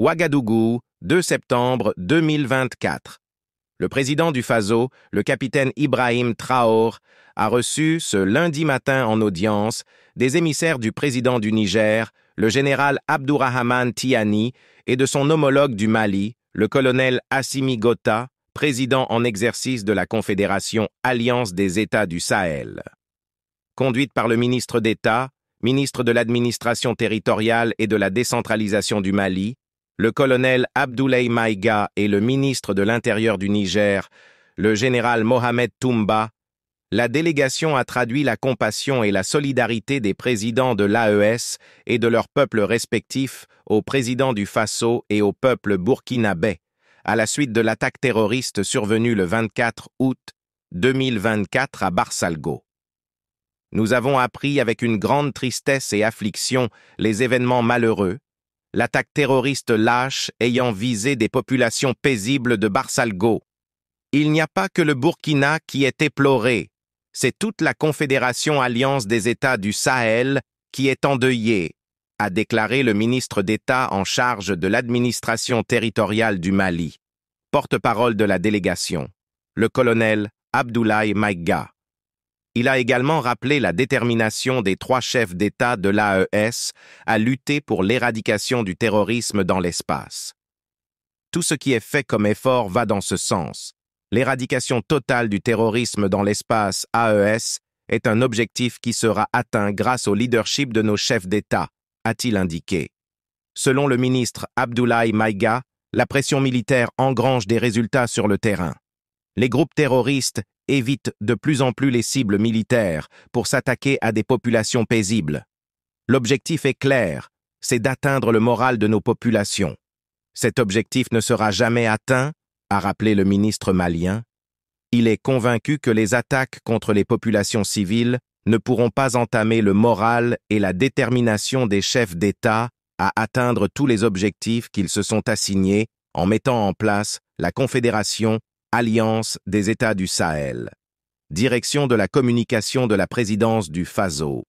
Ouagadougou, 2 septembre 2024. Le président du Faso, le capitaine Ibrahim Traoré, a reçu ce lundi matin en audience des émissaires du président du Niger, le général Abdourahmane Tiani, et de son homologue du Mali, le colonel Assimi Goïta, président en exercice de la Confédération Alliance des États du Sahel. Conduite par le ministre d'État, ministre de l'administration territoriale et de la décentralisation du Mali, le colonel Abdoulaye Maïga et le ministre de l'Intérieur du Niger, le général Mohamed Toumba, la délégation a traduit la compassion et la solidarité des présidents de l'AES et de leurs peuples respectifs au président du Faso et au peuple burkinabé, à la suite de l'attaque terroriste survenue le 24 août 2024 à Barsalgo. Nous avons appris avec une grande tristesse et affliction les événements malheureux, l'attaque terroriste lâche ayant visé des populations paisibles de Barsalgo. Il n'y a pas que le Burkina qui est éploré, c'est toute la Confédération Alliance des États du Sahel qui est endeuillée, a déclaré le ministre d'État en charge de l'administration territoriale du Mali, porte-parole de la délégation, le colonel Abdoulaye Maïga. Il a également rappelé la détermination des 3 chefs d'État de l'AES à lutter pour l'éradication du terrorisme dans l'espace. Tout ce qui est fait comme effort va dans ce sens. L'éradication totale du terrorisme dans l'espace AES est un objectif qui sera atteint grâce au leadership de nos chefs d'État, a-t-il indiqué. Selon le ministre Abdoulaye Maïga, la pression militaire engrange des résultats sur le terrain. Les groupes terroristes évitent de plus en plus les cibles militaires pour s'attaquer à des populations paisibles. L'objectif est clair, c'est d'atteindre le moral de nos populations. Cet objectif ne sera jamais atteint, a rappelé le ministre malien. Il est convaincu que les attaques contre les populations civiles ne pourront pas entamer le moral et la détermination des chefs d'État à atteindre tous les objectifs qu'ils se sont assignés en mettant en place la Confédération Alliance des États du Sahel. Direction de la communication de la présidence du Faso.